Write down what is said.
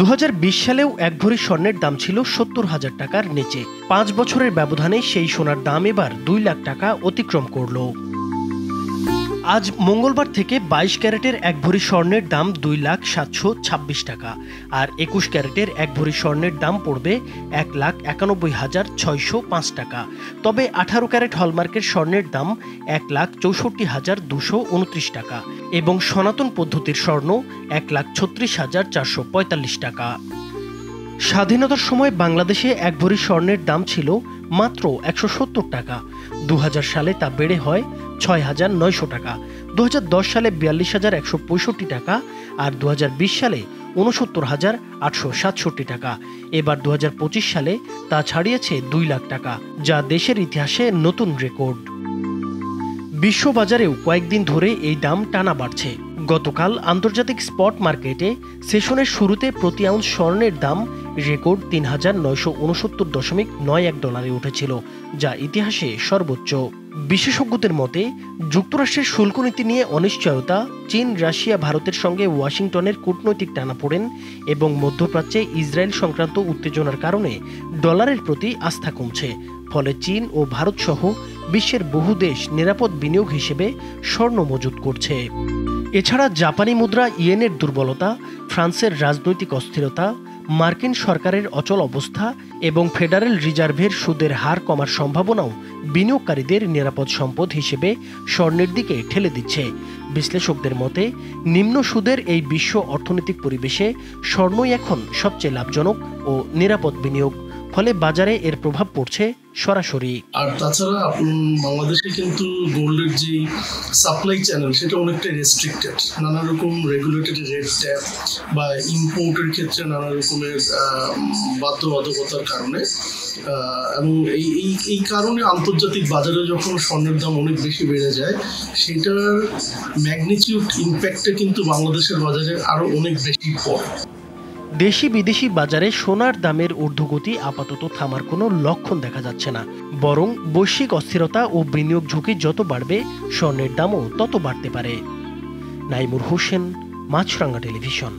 2020 সালেও এক ভরি স্বর্ণের দাম ছিল 70,000 টাকার নিচে। 5 বছরের ব্যবধানে সেই সোনার দাম এবার 2 লাখ টাকা অতিক্রম করল। আজ মঙ্গলবার থেকে 22 ক্যারেটের এক ভরি স্বর্ণের দাম 2,726,000 টাকা, আর 21 ক্যারেটের এক ভরি স্বর্ণের দাম পড়বে 1,91,605 টাকা। তবে 18 ক্যারেট হলমার্কের স্বর্ণের দাম 1,64,229 টাকা এবং সনাতন পদ্ধতির স্বর্ণ 1,36,445 টাকা। স্বাধীনতার সময় বাংলাদেশে এক ভরি স্বর্ণের দাম ছিল মাত্র 170 টাকা। 2000 সালে তা বেড়ে হয় 6,900 টাকা, 2010 সালে 42,165 টাকা আর 2020 সালে 69,867 টাকা। এবার 2025 সালে তা ছাড়িয়েছে 2 লাখ টাকা, যা দেশের ইতিহাসে নতুন রেকর্ড। বিশ্ববাজারেও কয়েকদিন ধরে এই দাম টানা বাড়ছে। গতকাল আন্তর্জাতিক স্পট মার্কেটে সেশনের শুরুতে প্রতি আউন্স স্বর্ণের দাম রেকর্ড 3,969.91 ডলারে উঠেছিল, যা ইতিহাসে সর্বোচ্চ। বিশেষজ্ঞদের মতে, যুক্তরাষ্ট্রের শুল্ক নীতি নিয়ে অনিশ্চয়তা, চীন, রাশিয়া, ভারতের সঙ্গে ওয়াশিংটনের কূটনৈতিক টানাপোড়েন এবং মধ্যপ্রাচ্যে ইসরায়েল সংক্রান্ত উত্তেজনার কারণে ডলারের প্রতি আস্থা কমছে। ফলে চীন ও ভারত সহ বিশ্বের বহু দেশ নিরাপদ বিনিয়োগ হিসেবে স্বর্ণ মজুত করছে। এছাড়া জাপানি মুদ্রা ইয়েনের দুর্বলতা, ফ্রান্সের রাজনৈতিক অস্থিরতা, মার্কিন সরকারের অচল অবস্থা এবং ফেডারেল রিজার্ভের সুদের হার কমার সম্ভাবনাও বিনিয়োগকারীদের নিরাপদ সম্পদ হিসেবে স্বর্ণের দিকে ঠেলে দিচ্ছে। বিশ্লেষকদের মতে, নিম্ন সুদের এই বিশ্ব অর্থনৈতিক পরিবেশে স্বর্ণই এখন সবচেয়ে লাভজনক ও নিরাপদ বিনিয়োগ। ফলে বাজারে এর প্রভাব পড়ছে সরাসরি। আর তাছাড়া বাংলাদেশে কিন্তু গোল্ডের যে সাপ্লাই চ্যানেল সেটা অনেকটা রেস্ট্রিক্টেড, নানা রকম রেগুলেটেড রেট ট্যাপ বা ইম্পোর্টের ক্ষেত্রে নানা রকমের বাধ্যবাধকতার কারণে এবং এই কারণে আন্তর্জাতিক বাজারে যখন স্বর্ণের দাম অনেক বেশি বেড়ে যায়, সেটার ম্যাগনিটিউড ইম্প্যাক্টটা কিন্তু বাংলাদেশের বাজারে আরও অনেক বেশি পড়ে। দেশি বিদেশি বাজারে সোনার দামের ঊর্ধ্বগতি আপাতত থামার কোনো লক্ষণ দেখা যাচ্ছে না, বরং বৈশ্বিক অস্থিরতা ও বিনিয়োগ ঝুঁকি যত বাড়বে স্বর্ণের দামও তত বাড়তে পারে। নাইমুর হোসেন, মাছরাঙ্গা টেলিভিশন।